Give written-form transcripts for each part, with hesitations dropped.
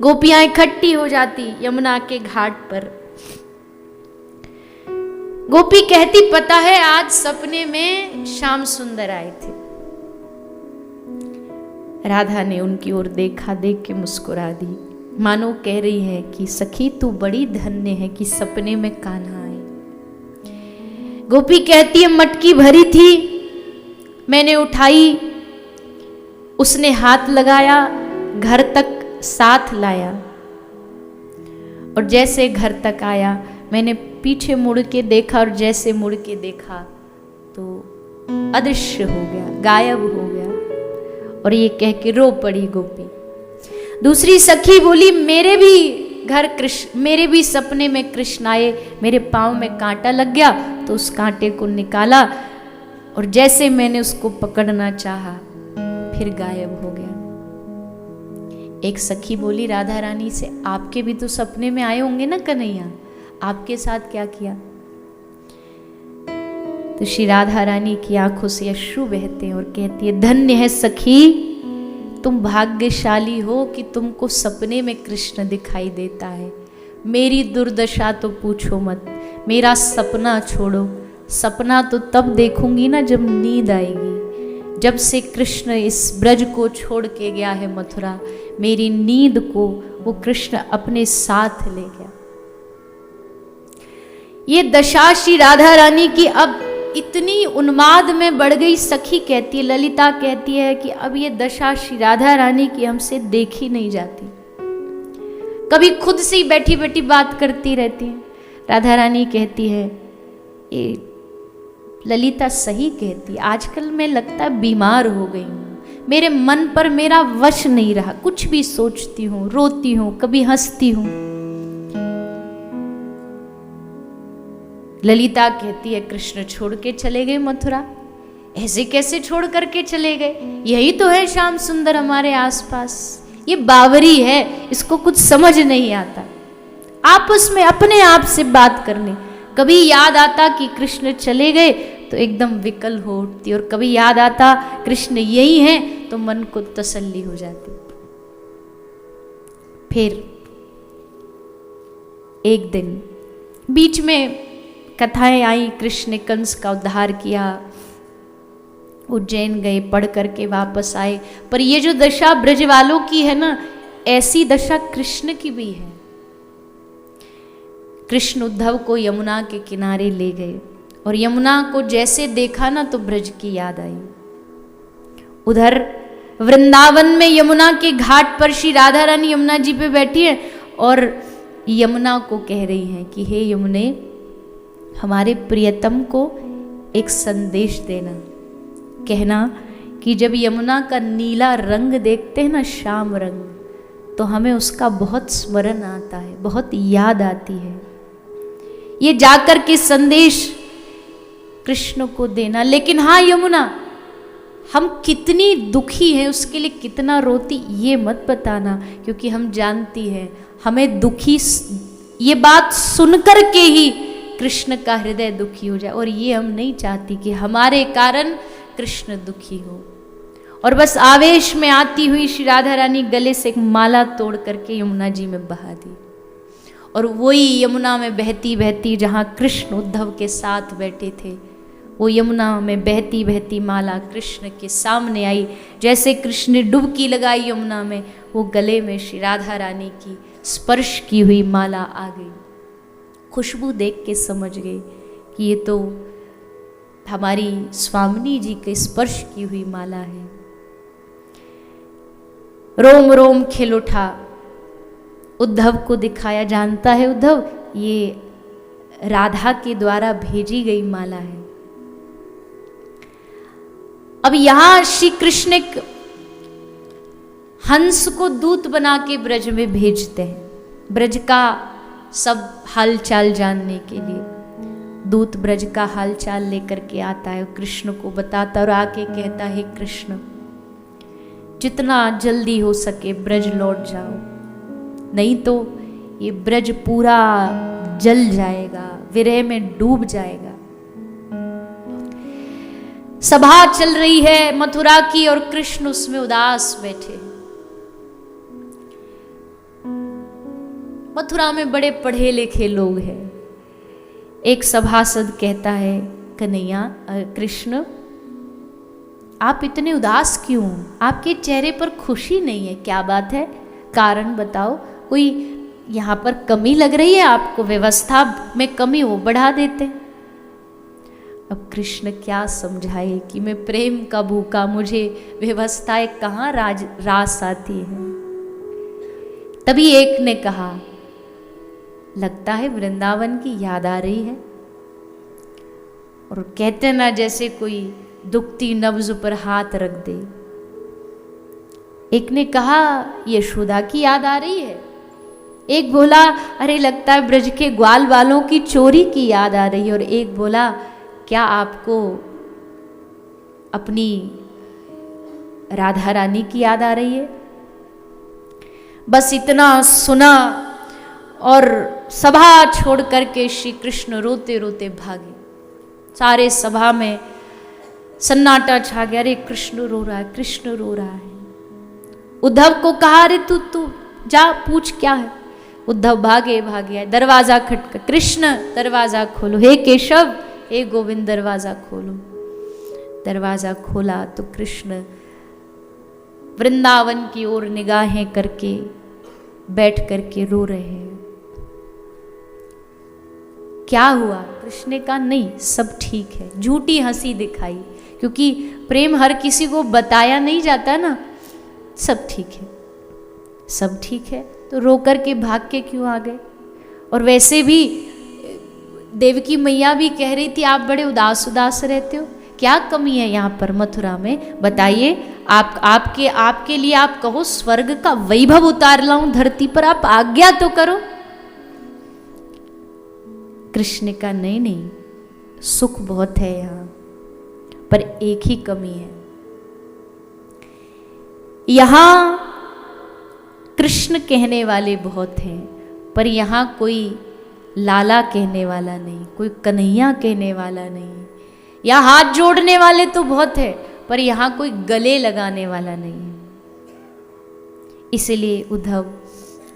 गोपियां इकट्ठी हो जाती यमुना के घाट पर। गोपी कहती, पता है आज सपने में श्याम सुंदर आए थे। राधा ने उनकी ओर देखा, देख के मुस्कुरा दी, मानो कह रही है कि सखी तू बड़ी धन्य है कि सपने में कान्हा आए। गोपी कहती है, मटकी भरी थी, मैंने उठाई, उसने हाथ लगाया, घर तक साथ लाया, और जैसे घर तक आया मैंने पीछे मुड़ के देखा, और जैसे मुड़ के देखा तो अदृश्य हो गया, गायब हो गया। और ये कह के रो पड़ी गोपी। दूसरी सखी बोली, मेरे भी सपने में कृष्ण आए, मेरे पाँव में कांटा लग गया तो उस कांटे को निकाला, और जैसे मैंने उसको पकड़ना चाहा फिर गायब हो गया। एक सखी बोली राधा रानी से, आपके भी तो सपने में आए होंगे ना कन्हैया, आपके साथ क्या किया? तो श्री राधा रानी की आंखों से अश्रु बहते हैं और कहती है, धन्य है सखी, तुम भाग्यशाली हो कि तुमको सपने में कृष्ण दिखाई देता है। मेरी दुर्दशा तो पूछो मत, मेरा सपना छोड़ो, सपना तो तब देखूंगी ना जब नींद आएगी। जब से कृष्ण इस ब्रज को छोड़ के गया है मथुरा, मेरी नींद को वो कृष्ण अपने साथ ले गया। ये दशा श्री राधा रानी की अब इतनी उन्माद में बढ़ गई। सखी कहती है, ललिता कहती है कि अब ये दशा श्री राधा रानी की हमसे देखी नहीं जाती। कभी खुद से ही बैठी बैठी बात करती रहती है। राधा रानी कहती है, ये ललिता सही कहती, आजकल मैं लगता है बीमार हो गई हूँ, मेरे मन पर मेरा वश नहीं रहा, कुछ भी सोचती हूँ, रोती हूँ, कभी हंसती हूँ। ललिता कहती है, कृष्ण छोड़ के चले गए मथुरा, ऐसे कैसे छोड़ करके चले गए? यही तो है श्याम सुंदर हमारे आसपास। ये बावरी है, इसको कुछ समझ नहीं आता। आपस में अपने आप से बात करने, कभी याद आता कि कृष्ण चले गए तो एकदम विकल हो उठती, और कभी याद आता कृष्ण यही है तो मन को तसल्ली हो जाती। फिर एक दिन बीच में कथाएं आई, कृष्ण ने कंस का उद्धार किया, उज्जैन गए, पढ़ करके वापस आए। पर ये जो दशा ब्रज वालों की है ना, ऐसी दशा कृष्ण की भी है। कृष्ण उद्धव को यमुना के किनारे ले गए, और यमुना को जैसे देखा ना तो ब्रज की याद आई। उधर वृंदावन में यमुना के घाट पर श्री राधा रानी यमुना जी पे बैठी है, और यमुना को कह रही हैं कि हे यमुने, हमारे प्रियतम को एक संदेश देना, कहना कि जब यमुना का नीला रंग देखते हैं ना, श्याम रंग, तो हमें उसका बहुत स्मरण आता है, बहुत याद आती है। ये जाकर के संदेश कृष्ण को देना। लेकिन हाँ यमुना, हम कितनी दुखी हैं, उसके लिए कितना रोती, ये मत बताना, क्योंकि हम जानती हैं हमें दुखी, ये बात सुनकर के ही कृष्ण का हृदय दुखी हो जाए, और ये हम नहीं चाहती कि हमारे कारण कृष्ण दुखी हो। और बस आवेश में आती हुई श्री राधा रानी गले से एक माला तोड़ करके यमुना जी में बहा दी, और वही यमुना में बहती बहती जहाँ कृष्ण उद्धव के साथ बैठे थे, वो यमुना में बहती बहती माला कृष्ण के सामने आई। जैसे कृष्ण ने डुबकी लगाई यमुना में, वो गले में श्री राधा रानी की स्पर्श की हुई माला आ गई। खुशबू देख के समझ गए कि ये तो हमारी स्वामिनी जी के स्पर्श की हुई माला है। रोम रोम खिल उठा, उद्धव को दिखाया। जानता है उद्धव, ये राधा के द्वारा भेजी गई माला है। अब यहां श्री कृष्ण एक हंस को दूत बना के ब्रज में भेजते हैं, ब्रज का सब हालचाल जानने के लिए। दूत ब्रज का हालचाल लेकर के आता है, कृष्ण को बताता और आके कहता है, कृष्ण जितना जल्दी हो सके ब्रज लौट जाओ, नहीं तो ये ब्रज पूरा जल जाएगा, विरह में डूब जाएगा। सभा चल रही है मथुरा की और कृष्ण उसमें उदास बैठे। मथुरा में बड़े पढ़े लिखे लोग हैं। एक सभासद कहता है, कन्हैया कृष्ण आप इतने उदास क्यों? आपके चेहरे पर खुशी नहीं है, क्या बात है? कारण बताओ, कोई यहाँ पर कमी लग रही है आपको? व्यवस्था में कमी हो बढ़ा देते। अब कृष्ण क्या समझाए कि मैं प्रेम का भूखा, मुझे व्यवस्थाएं कहाँ रास आती है। तभी एक ने कहा, लगता है वृंदावन की याद आ रही है। और कहते ना जैसे कोई दुखती नब्ज पर हाथ रख दे। एक ने कहा यशोदा की याद आ रही है। एक बोला अरे लगता है ब्रज के ग्वाल वालों की चोरी की याद आ रही है। और एक बोला क्या आपको अपनी राधा रानी की याद आ रही है? बस इतना सुना और सभा छोड़ करके श्री कृष्ण रोते रोते भागे। सारे सभा में सन्नाटा छा गया। अरे कृष्ण रो रहा है, कृष्ण रो रहा है। उद्धव को कहा अरे तू जा पूछ क्या है। उद्धव भागे भागे दरवाजा खटका, कृष्ण दरवाजा खोलो, हे केशव हे गोविंद दरवाजा खोलो। दरवाजा खोला तो कृष्ण वृंदावन की ओर निगाहें करके बैठ करके रो रहे हैं। क्या हुआ? कृष्ण ने कहा नहीं सब ठीक है। झूठी हंसी दिखाई, क्योंकि प्रेम हर किसी को बताया नहीं जाता ना। सब ठीक है, सब ठीक है। तो रो करके भाग के क्यों आ गए? और वैसे भी देवकी मैया भी कह रही थी आप बड़े उदास उदास रहते हो, क्या कमी है यहाँ पर मथुरा में बताइए। आपके लिए आप कहो स्वर्ग का वैभव उतार लाऊं धरती पर, आप आज्ञा तो करो। कृष्ण का नहीं सुख बहुत है यहाँ, पर एक ही कमी है। यहाँ कृष्ण कहने वाले बहुत हैं, पर यहाँ कोई लाला कहने वाला नहीं, कोई कन्हैया कहने वाला नहीं। यहाँ हाथ जोड़ने वाले तो बहुत है, पर यहाँ कोई गले लगाने वाला नहीं है। इसलिए उद्धव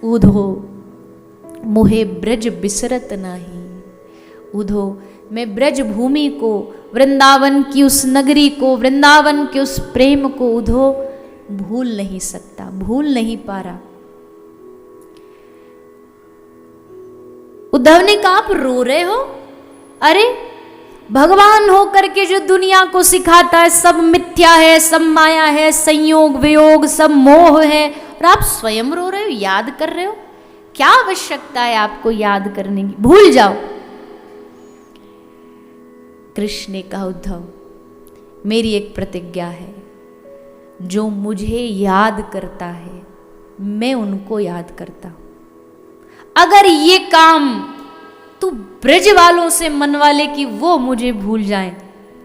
उधो मोहे ब्रज बिसरत नाही। उधो मैं ब्रज भूमि को, वृंदावन की उस नगरी को, वृंदावन के उस प्रेम को उधो भूल नहीं सकता, भूल नहीं पा रहा। उद्धव ने कहा आप रो रहे हो? अरे भगवान हो करके जो दुनिया को सिखाता है सब मिथ्या है, सब माया है, संयोग वियोग सब मोह है, और आप स्वयं रो रहे हो, याद कर रहे हो? क्या आवश्यकता है आपको याद करने की? भूल जाओ। कृष्ण ने कहा उद्धव मेरी एक प्रतिज्ञा है, जो मुझे याद करता है मैं उनको याद करता हूं। अगर ये काम तू ब्रज वालों से मनवा ले कि वो मुझे भूल जाएं,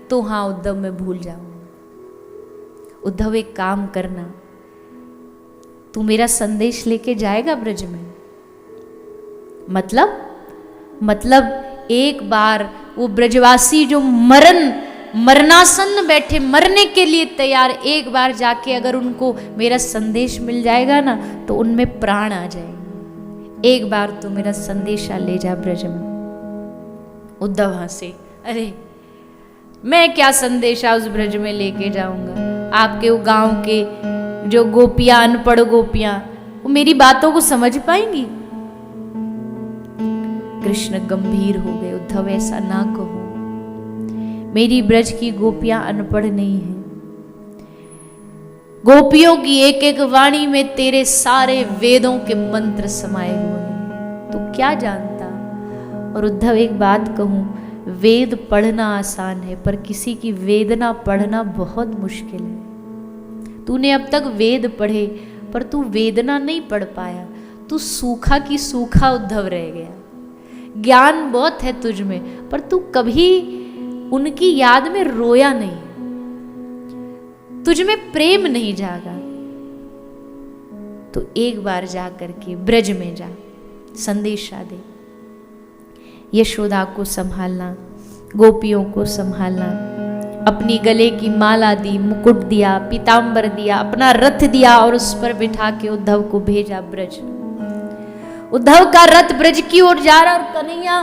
तो हाँ उद्धव मैं भूल जाऊंगा। उद्धव एक काम करना, तू मेरा संदेश लेके जाएगा ब्रज में? मतलब एक बार वो ब्रजवासी जो मरनासन बैठे, मरने के लिए तैयार, एक बार जाके अगर उनको मेरा संदेश मिल जाएगा ना तो उनमें प्राण आ जाएंगे। एक बार तो मेरा संदेशा ले जा ब्रज में। उद्धव हंसे, अरे मैं क्या संदेशा उस ब्रज में लेके जाऊंगा? आपके वो गांव के जो गोपियां, अनपढ़ गोपियां, वो मेरी बातों को समझ पाएंगी? कृष्ण गंभीर हो गए, उद्धव ऐसा ना कहो, मेरी ब्रज की गोपियां अनपढ़ नहीं हैं। गोपियों की एक एक वाणी में तेरे सारे वेदों के मंत्र समाये हुए हैं, तू क्या जानता? और उद्धव एक बात कहूं, वेद पढ़ना आसान है, पर किसी की वेदना पढ़ना बहुत मुश्किल है। तूने अब तक वेद पढ़े, पर तू वेदना नहीं पढ़ पाया। तू सूखा की सूखा उद्धव रह गया। ज्ञान बहुत है तुझ में, पर तू कभी उनकी याद में रोया नहीं, तुझ में प्रेम नहीं जागा। तो एक बार जा करके ब्रज में जा, संदेशा दे। यशोदा को संभालना, गोपियों को संभालना, अपनी गले की माला दी, मुकुट दिया, पीतांबर दिया, अपना रथ दिया और उस पर बिठा के उद्धव को भेजा ब्रज। उद्धव का रथ ब्रज की ओर जा रहा और कन्हैया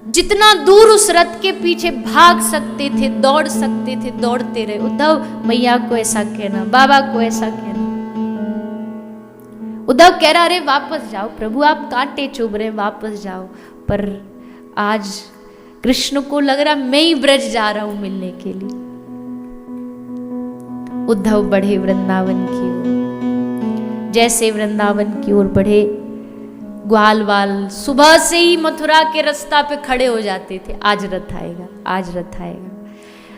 जितना दूर उस रथ के पीछे भाग सकते थे, दौड़ सकते थे, दौड़ते रहे। उद्धव मैया को ऐसा कहना, बाबा को ऐसा कहना। उद्धव कह रहा, अरे वापस जाओ प्रभु, आप कांटे चुभ रहे, वापस जाओ। पर आज कृष्ण को लग रहा मैं ही ब्रज जा रहा हूं मिलने के लिए। उद्धव बढ़े वृंदावन की ओर। जैसे वृंदावन की ओर बढ़े, ग्वाल वाल सुबह से ही मथुरा के रास्ता पे खड़े हो जाते थे, आज रथ आएगा, आज रथ आएगा।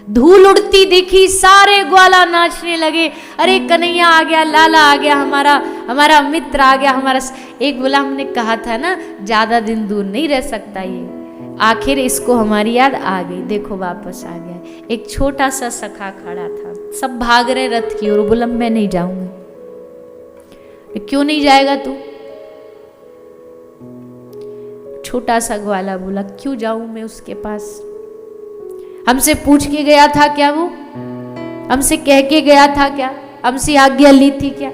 धूल उड़ती दिखी, सारे ग्वाला नाचने लगे, अरे कन्हैया आ गया, लाला आ गया, हमारा मित्र आ गया, हमारा। एक बोला, हमने कहा था ना ज्यादा दिन दूर नहीं रह सकता ये, आखिर इसको हमारी याद आ गई, देखो वापस आ गया। एक छोटा सा सखा खड़ा था, सब भाग रहे रथ की ओर। बोला मैं नहीं जाऊंगा। क्यों नहीं जाएगा तू? छोटा सा ग्वाला बोला, क्यों जाऊं मैं उसके पास? हमसे पूछ के गया था क्या वो? हमसे कह के गया था क्या? हमसे आज्ञा ली थी क्या?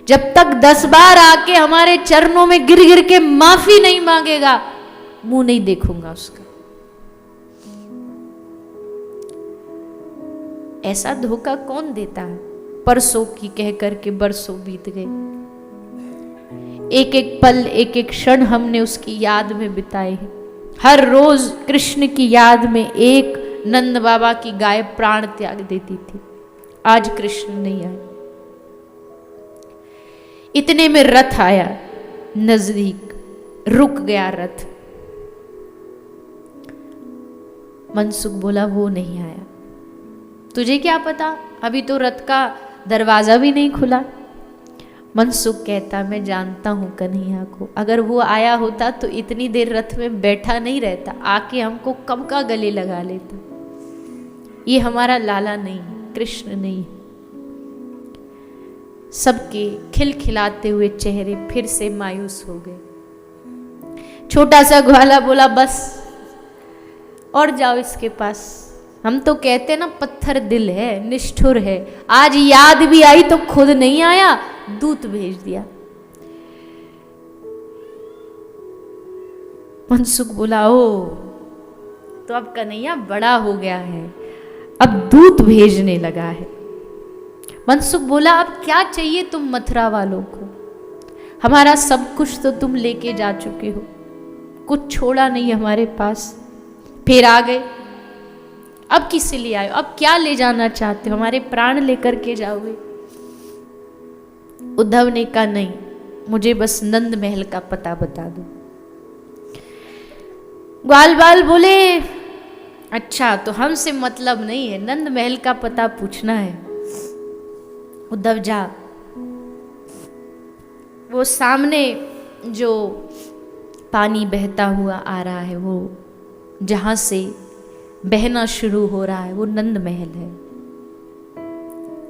जब तक 10 बार आके हमारे चरणों में गिर गिर के माफी नहीं मांगेगा, मुंह नहीं देखूंगा उसका। ऐसा धोखा कौन देता है? परसों की कह करके बरसों बीत गए। एक एक पल, एक एक क्षण हमने उसकी याद में बिताए हैं। हर रोज कृष्ण की याद में एक नंद बाबा की गाय प्राण त्याग देती थी। आज कृष्ण नहीं आए। इतने में रथ आया नजदीक, रुक गया रथ। मनसुख बोला वो नहीं आया। तुझे क्या पता, अभी तो रथ का दरवाजा भी नहीं खुला। मनसुख कहता, मैं जानता हूं कन्हैया को, अगर वो आया होता तो इतनी देर रथ में बैठा नहीं रहता, आके हमको कब का गले लगा लेता। ये हमारा लाला नहीं, कृष्ण नहीं। सबके खिलखिलाते हुए चेहरे फिर से मायूस हो गए। छोटा सा ग्वाला बोला, बस और जाओ इसके पास। हम तो कहते ना पत्थर दिल है, निष्ठुर है। आज याद भी आई तो खुद नहीं आया, दूत भेज दिया। मनसुख बोला, ओ तो अब कन्हैया बड़ा हो गया है, अब दूत भेजने लगा है। मनसुख बोला, अब क्या चाहिए तुम मथुरा वालों को? हमारा सब कुछ तो तुम लेके जा चुके हो, कुछ छोड़ा नहीं हमारे पास। फिर आ गए, अब किसे ले आए? अब क्या ले जाना चाहते हो? हमारे प्राण लेकर के जाओगे? उद्धव ने कहा, नहीं, मुझे बस नंद महल का पता बता दो। ग्वाल बाल बोले, अच्छा तो हमसे मतलब नहीं है, नंद महल का पता पूछना है। उद्धव जा, वो सामने जो पानी बहता हुआ आ रहा है, वो जहां से बहना शुरू हो रहा है, वो नंद महल है।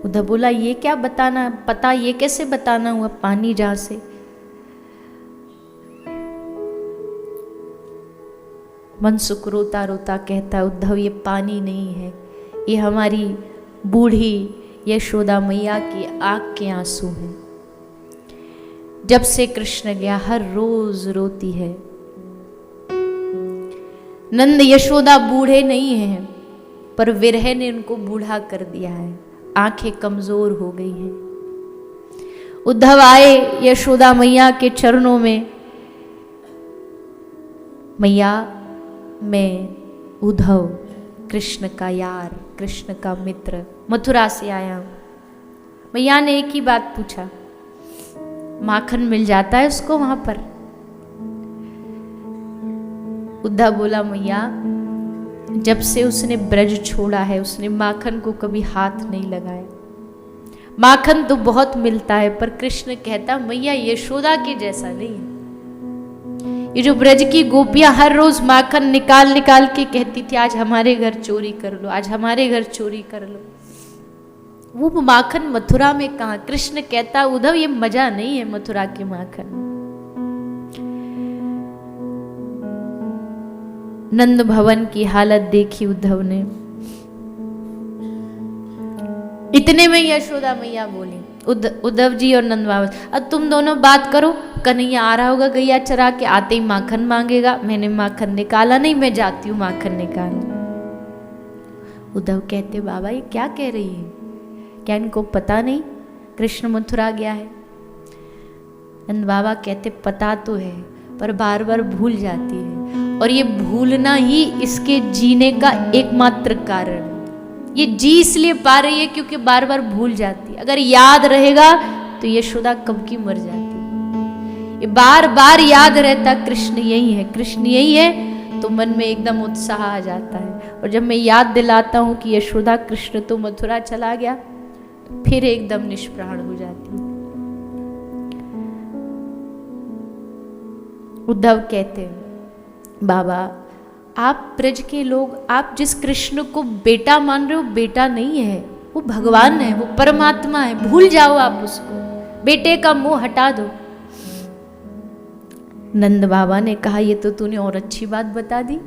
उद्धव बोला, ये क्या बताना पता, ये कैसे बताना हुआ? पानी जहां से। मनसुख रोता रोता कहता, उद्धव ये पानी नहीं है, ये हमारी बूढ़ी यशोदा मैया की आंख के आंसू हैं। जब से कृष्ण गया हर रोज रोती है। नंद यशोदा बूढ़े नहीं हैं, पर विरह ने उनको बूढ़ा कर दिया है, आंखें कमजोर हो गई हैं। उद्धव आए यशोदा मैया के चरणों में, मैया मैं उद्धव, कृष्ण का यार, कृष्ण का मित्र, मथुरा से आया हूं। मैया ने एक ही बात पूछा, माखन मिल जाता है उसको वहां पर? उद्धव बोला, मैया जब से उसने ब्रज छोड़ा है, उसने माखन को कभी हाथ नहीं लगाया। माखन तो बहुत मिलता है, पर कृष्ण कहता, मैया यशोदा के जैसा नहीं है। ये जो ब्रज की गोपियां हर रोज माखन निकाल निकाल के कहती थी, आज हमारे घर चोरी कर लो, आज हमारे घर चोरी कर लो, वो माखन मथुरा में कहां? कृष्ण कहता, उद्धव ये मजा नहीं है मथुरा के माखन। नंद भवन की हालत देखी उद्धव ने। इतने में यशोदा मैया बोली, उद्धव जी और नंद बाबा, अब तुम दोनों बात करो, कन्हैया आ रहा होगा गैया चरा के, आते ही माखन मांगेगा, मैंने माखन निकाला नहीं, मैं जाती हूँ माखन निकालने। उद्धव कहते बाबा ये क्या कह रही है, क्या इनको पता नहीं कृष्ण मथुरा गया है? नंद बाबा कहते पता तो है पर बार बार भूल जाती है, और ये भूलना ही इसके जीने का एकमात्र कारण है। ये जी इसलिए पा रही है क्योंकि बार बार भूल जाती है। अगर याद रहेगा तो यशोदा कब की मर जाती। ये बार बार याद रहता कृष्ण यही है, कृष्ण यही है, तो मन में एकदम उत्साह आ जाता है। और जब मैं याद दिलाता हूं कि यशोदा कृष्ण तो मथुरा चला गया, तो फिर एकदम निष्प्राण हो जाती हूं। उद्धव कहते हैं बाबा आप ब्रज के लोग, आप जिस कृष्ण को बेटा मान रहे हो, बेटा नहीं है, वो भगवान है, वो परमात्मा है, भूल जाओ आप उसको, बेटे का मोह हटा दो। नंद बाबा ने कहा ये तो तूने और अच्छी बात बता दी,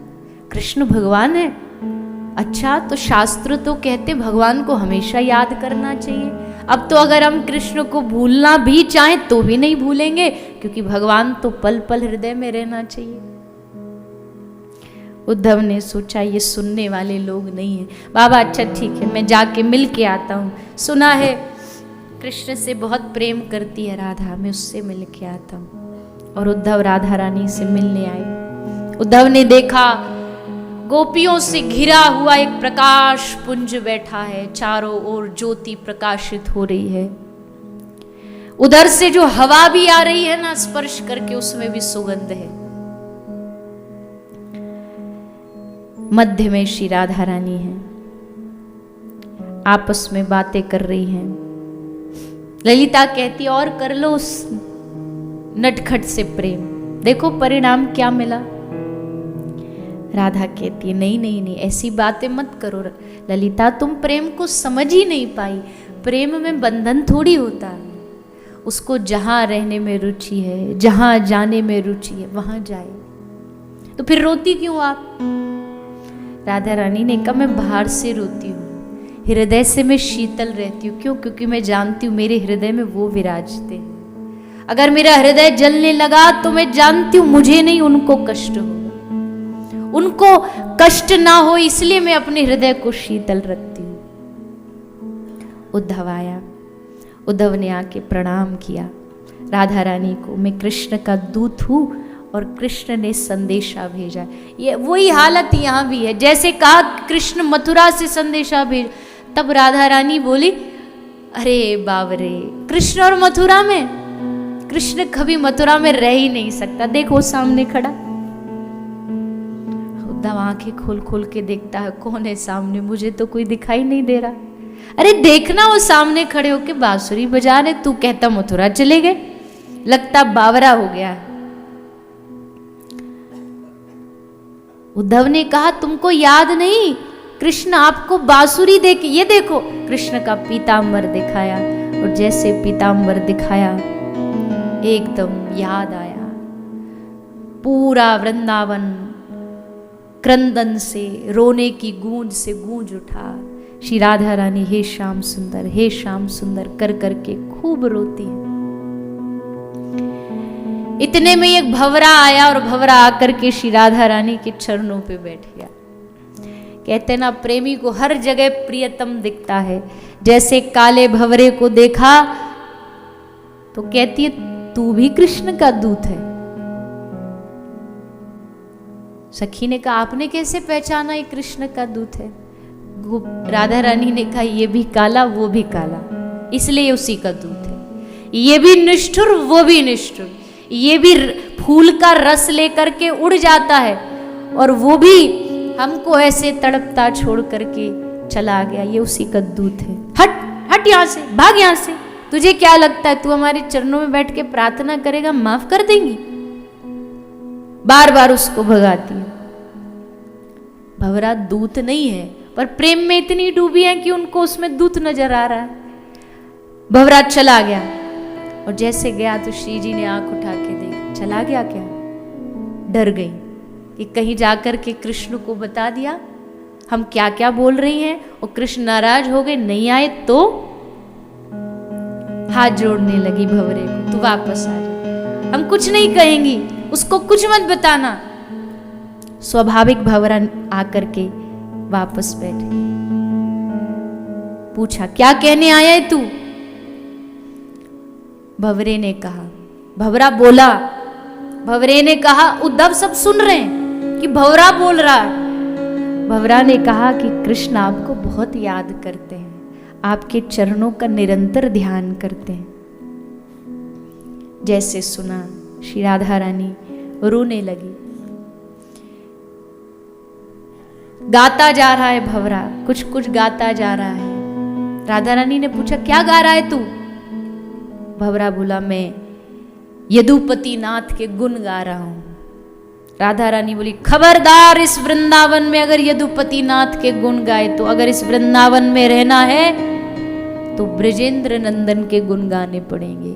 कृष्ण भगवान है। अच्छा तो शास्त्र तो कहते भगवान को हमेशा याद करना चाहिए। अब तो अगर हम कृष्ण को भूलना भी चाहें तो भी नहीं भूलेंगे, क्योंकि भगवान तो पल पल हृदय में रहना चाहिए। उद्धव ने सोचा ये सुनने वाले लोग नहीं है। बाबा अच्छा ठीक है, मैं जाके मिल के आता हूँ, सुना है कृष्ण से बहुत प्रेम करती है राधा, मैं उससे मिल के आता हूँ। और उद्धव राधा रानी से मिलने आए। उद्धव ने देखा गोपियों से घिरा हुआ एक प्रकाश पुंज बैठा है, चारों ओर ज्योति प्रकाशित हो रही है। उधर से जो हवा भी आ रही है ना स्पर्श करके, उसमें भी सुगंध है। मध्य में श्री राधा रानी है, आपस में बातें कर रही हैं। ललिता कहती और कर लो उस नटखट से प्रेम, देखो परिणाम क्या मिला। राधा कहती है नहीं नहीं नहीं, ऐसी बातें मत करो ललिता, तुम प्रेम को समझ ही नहीं पाई। प्रेम में बंधन थोड़ी होता है, उसको जहां रहने में रुचि है, जहां जाने में रुचि है, वहां जाए। तो फिर रोती क्यों आप? राधा रानी ने कहा मैं बाहर से रोती हूँ, हृदय से मैं शीतल रहती हूँ। क्यों? क्योंकि मैं जानती हूँ मेरे हृदय में वो विराजते हैं। अगर मेरा हृदय जलने लगा तो मैं जानती हूँ मुझे नहीं उनको कष्ट होगा, उनको कष्ट ना हो इसलिए मैं अपने हृदय को शीतल रखती हूँ। उद्धव आया, उद्धव ने आके प्रणाम किया राधा रानी को, मैं कृष्ण का दूत हूँ और कृष्ण ने संदेशा भेजा। ये वही हालत यहाँ भी है, जैसे कहा कृष्ण मथुरा से संदेशा भेज, तब राधा रानी बोली अरे बाबरे, कृष्ण और मथुरा में, कृष्ण कभी मथुरा में रह ही नहीं सकता, देखो सामने खड़ा। उद्धव आंखें खोल खोल के देखता है कौन है सामने, मुझे तो कोई दिखाई नहीं दे रहा। अरे देखना वो सामने खड़े होके बांसुरी बजा रहे, तू कहता मथुरा चले गए, लगता बावरा हो गया है। उद्धव ने कहा तुमको याद नहीं, कृष्ण आपको बांसुरी दे के, ये देखो कृष्ण का पीतांबर दिखाया, और जैसे पीतांबर दिखाया एकदम याद आया, पूरा वृंदावन क्रंदन से, रोने की गूंज से गूंज उठा। श्री राधा रानी हे श्याम सुंदर, हे श्याम सुंदर कर करके खूब रोती है। इतने में एक भंवरा आया और भंवरा आकर के श्री राधा रानी के चरणों पे बैठ गया। कहते ना प्रेमी को हर जगह प्रियतम दिखता है। जैसे काले भंवरे को देखा तो कहती है तू भी कृष्ण का दूत है। सखी ने कहा आपने कैसे पहचाना ये कृष्ण का दूत है? राधा रानी ने कहा ये भी काला वो भी काला, इसलिए उसी का दूत है। ये भी निष्ठुर वो भी निष्ठुर, ये भी फूल का रस लेकर के उड़ जाता है और वो भी हमको ऐसे तड़पता छोड़ करके चला गया, ये उसी का दूत है। हट हट यहां से, भाग यहां से, तुझे क्या लगता है तू हमारे चरणों में बैठ के प्रार्थना करेगा माफ कर देंगी? बार बार उसको भगाती है। भंवरा दूत नहीं है पर प्रेम में इतनी डूबी है कि उनको उसमें दूत नजर आ रहा है। भंवरा चला गया और जैसे गया तो श्री जी ने आंख उठा के देखा, चला गया क्या? डर गई कि कहीं जाकर के कृष्ण को बता दिया हम क्या क्या बोल रही हैं और कृष्ण नाराज हो गए, नहीं आए तो हाथ जोड़ने लगी भंवरे को, तू वापस आ जा, हम कुछ नहीं कहेंगी, उसको कुछ मत बताना। स्वाभाविक भंवरा आकर के वापस बैठे। पूछा क्या कहने आया है तू? भंवरे ने कहा, भंवरा बोला, भंवरे ने कहा, उद्धव सब सुन रहे हैं कि भंवरा बोल रहा है। भंवरा ने कहा कि कृष्ण आपको बहुत याद करते हैं, आपके चरणों का निरंतर ध्यान करते हैं। जैसे सुना श्री राधा रानी रोने लगी। गाता जा रहा है भंवरा, कुछ कुछ गाता जा रहा है। राधा रानी ने पूछा क्या गा रहा है तू? भंवरा बोला मैं यदुपति नाथ के गुण गा रहा हूं। राधा रानी बोली खबरदार, इस वृंदावन में अगर यदुपति नाथ के गुण गाए तो अगर इस वृंदावन में रहना है तो ब्रजेंद्र नंदन के गुण गाने पड़ेंगे।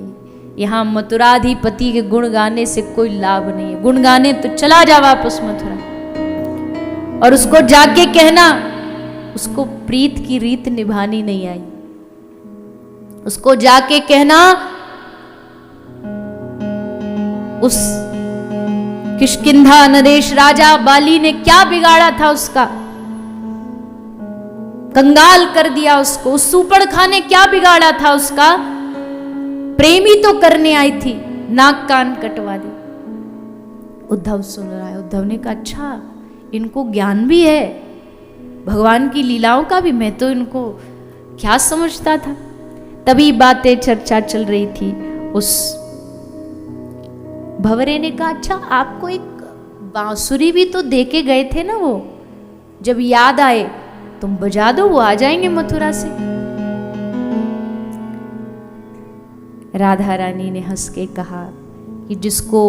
यहाँ मथुराधिपति के गुण गाने से कोई लाभ नहीं है। गुण गाने तो चला जा वापस मथुरा, और उसको जाके कहना उसको प्रीत की रीत निभानी नहीं आई। उसको जाके कहना उस किष्किंधा नरेश राजा बाली ने क्या बिगाड़ा था, उसका कंगाल कर दिया उसको। उस सूपड़खा ने क्या बिगाड़ा था उसका? प्रेमी तो करने आई थी, नाक कान कटवा दी। उद्धव सुन रहा है। उद्धव ने कहा अच्छा इनको ज्ञान भी है भगवान की लीलाओं का भी, मैं तो इनको क्या समझता था। तभी बातें चर्चा चल रही थी। उस भंवरे ने कहा अच्छा आपको एक बांसुरी भी तो दे के गए थे ना, वो जब याद आए तुम बजा दो, वो आ जाएंगे मथुरा से। राधा रानी ने हंस के कहा कि जिसको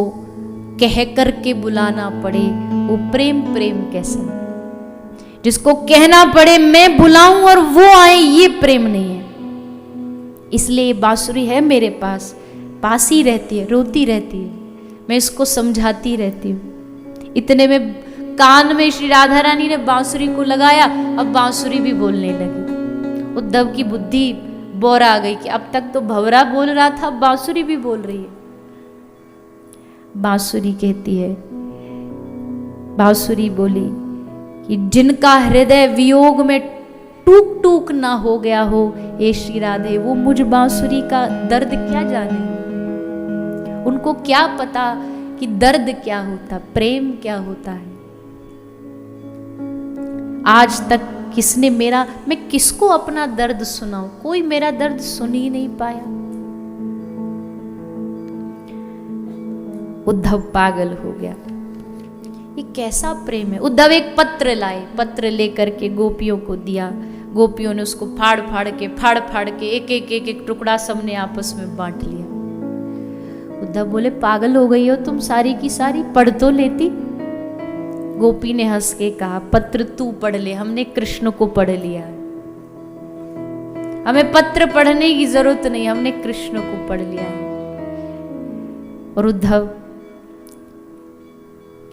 कह कर के बुलाना पड़े वो प्रेम प्रेम कैसा? जिसको कहना पड़े मैं बुलाऊं और वो आए, ये प्रेम नहीं है। इसलिए ये बांसुरी है मेरे पास, पास ही रहती है, रोती रहती है, मैं इसको समझाती रहती हूँ। इतने में कान में श्री राधा रानी ने बांसुरी को लगाया, अब बांसुरी भी बोलने लगी। उद्धव की बुद्धि बोर आ गई कि अब तक तो भंवरा बोल रहा था, अब बांसुरी भी बोल रही है। बांसुरी कहती है, बांसुरी बोली कि जिनका हृदय वियोग में टूक टूक ना हो गया हो हे श्री राधे, वो मुझ बांसुरी का दर्द क्या जाने। उनको क्या पता कि दर्द क्या होता, प्रेम क्या होता है। आज तक किसने मेरा, मैं किसको अपना दर्द सुनाऊं, कोई मेरा दर्द सुन ही नहीं पाया। उद्धव पागल हो गया, ये कैसा प्रेम है। उद्धव एक पत्र लाए, पत्र लेकर के गोपियों को दिया। गोपियों ने उसको फाड़ फाड़ के एक एक टुकड़ा सबने आपस में बांट लिया। उद्धव बोले पागल हो गई हो तुम सारी की सारी, पढ़ तो लेती। गोपी ने हंस के कहा पत्र तू पढ़ ले, हमने कृष्ण को पढ़ लिया, हमें पत्र पढ़ने की जरूरत नहीं, हमने कृष्ण को पढ़ लिया है। और उद्धव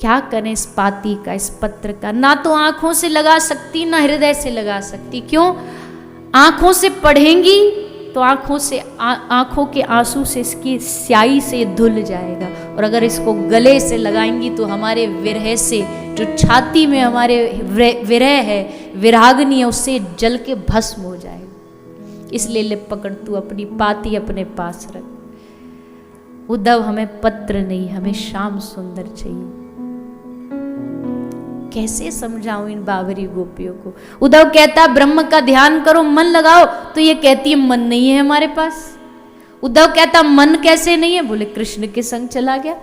क्या करें इस पाती का, इस पत्र का, ना तो आंखों से लगा सकती ना हृदय से लगा सकती। क्यों? आंखों से पढ़ेंगी तो आंखों के आंसू से इसकी स्याही से धुल जाएगा, और अगर इसको गले से लगाएंगी तो हमारे विरह से, जो छाती में हमारे विरह है, विरागनी है, उससे जल के भस्म हो जाएगा। इसलिए ले पकड़, तू अपनी पाती अपने पास रख। उद्धव हमें पत्र नहीं, हमें श्याम सुंदर चाहिए। कैसे समझाऊं इन बावरी गोपियों को। उद्धव कहता ब्रह्म का ध्यान करो, मन लगाओ, तो ये कहती है मन नहीं है हमारे पास। उद्धव कहता मन कैसे नहीं है? बोले कृष्ण के संग चला गया,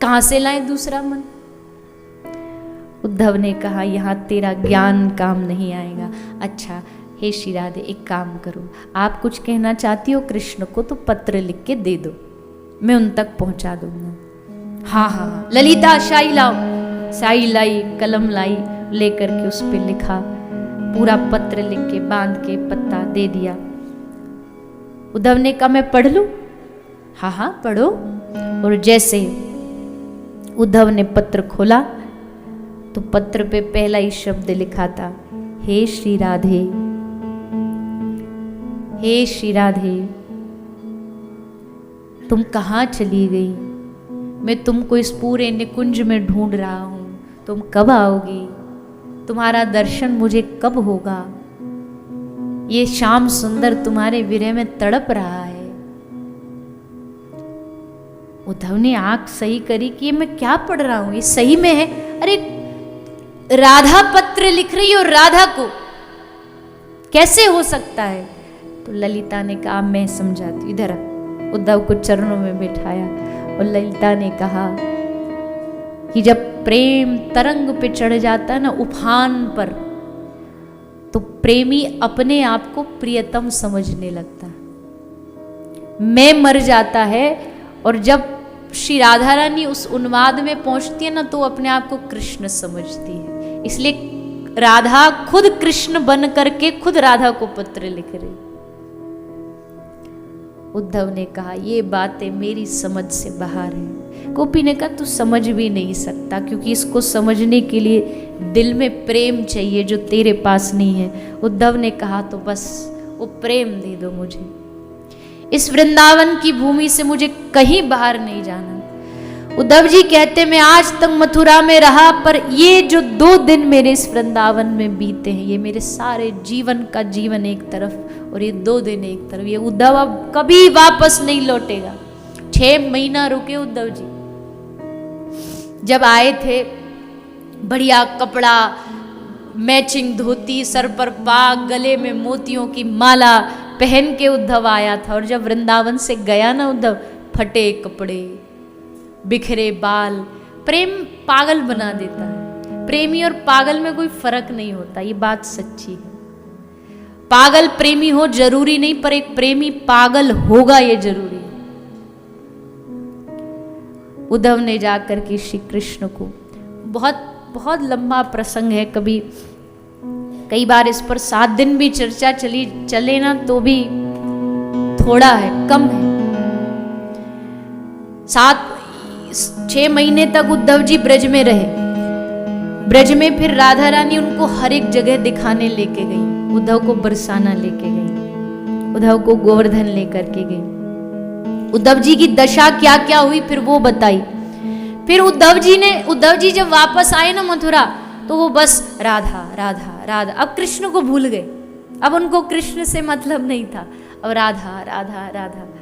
कहां से लाए दूसरा मन। उद्धव ने कहा यहां तेरा ज्ञान काम नहीं आएगा। अच्छा हे श्री राधे एक काम करो, आप कुछ कहना चाहती हो कृष्ण को तो पत्र लिख के दे दो, मैं उन तक पहुंचा दूंगा। हाँ हाँ ललिता शाही लाओ। शाही लाई, कलम लाई, लेकर के उस पे लिखा, पूरा पत्र लिख के बांध के पत्ता दे दिया। उद्धव ने कहा मैं पढ़ लूं? हाँ हाँ पढ़ो। और जैसे उद्धव ने पत्र खोला तो पत्र पे पहला ही शब्द लिखा था, हे श्री राधे, हे श्री राधे, तुम कहाँ चली गई? मैं तुमको इस पूरे निकुंज में ढूंढ रहा हूँ, तुम कब आओगी? तुम्हारा दर्शन मुझे कब होगा? ये श्याम सुंदर तुम्हारे विरह में तड़प रहा है। उद्धव ने आंख सही करी कि ये मैं क्या पढ़ रहा हूं, ये सही में है? अरे राधा पत्र लिख रही हो राधा को, कैसे हो सकता है? तो ललिता ने कहा मैं समझाती हूं। इधर उद्धव को चरणों में बिठाया और ललिता ने कहा कि जब प्रेम तरंग पे चढ़ जाता है ना, उफान पर, तो प्रेमी अपने आप को प्रियतम समझने लगता है। मैं मर जाता है और जब श्री राधा रानी उस उन्माद में पहुंचती है ना, तो अपने आप को कृष्ण समझती है। इसलिए राधा खुद कृष्ण बन करके खुद राधा को पत्र लिख रही। उद्धव ने कहा ये बातें मेरी समझ से बाहर है। गोपी ने कहा तू समझ भी नहीं सकता, क्योंकि इसको समझने के लिए दिल में प्रेम चाहिए जो तेरे पास नहीं है। उद्धव ने कहा तो बस वो प्रेम दे दो मुझे, इस वृंदावन की भूमि से मुझे कहीं बाहर नहीं जाना। उद्धव जी कहते मैं आज तक मथुरा में रहा, पर ये जो 2 दिन मेरे इस वृंदावन में बीते हैं, ये मेरे सारे जीवन का जीवन एक तरफ और ये 2 दिन एक तरफ। ये उद्धव अब कभी वापस नहीं लौटेगा। 6 महीना रुके उद्धव जी। जब आए थे बढ़िया कपड़ा, मैचिंग धोती, सर पर पाग, गले में मोतियों की माला पहन के उद्धव आया था। और जब वृंदावन से गया ना उद्धव, फटे कपड़े, बिखरे बाल। प्रेम पागल बना देता है। प्रेमी और पागल में कोई फर्क नहीं होता, ये बात सच्ची है। पागल प्रेमी हो जरूरी नहीं, पर एक प्रेमी पागल होगा ये जरूरी है। उद्धव ने जाकर के श्री कृष्ण को, बहुत बहुत लंबा प्रसंग है, कई बार इस पर 7 दिन भी चर्चा चले ना तो भी थोड़ा है, कम है। 6 महीने तक उद्धव जी ब्रज में रहे। ब्रज में फिर राधा रानी उनको हर एक जगह दिखाने लेके गई। उद्धव को बरसाना लेके गई, उद्धव को गोवर्धन लेकर के गई। उद्धव जी की दशा क्या क्या हुई फिर वो बताई। फिर उद्धव जी जब वापस आए ना मथुरा, तो वो बस राधा राधा राधा, अब कृष्ण को भूल गए। अब उनको कृष्ण से मतलब नहीं था, अब राधा राधा राधा।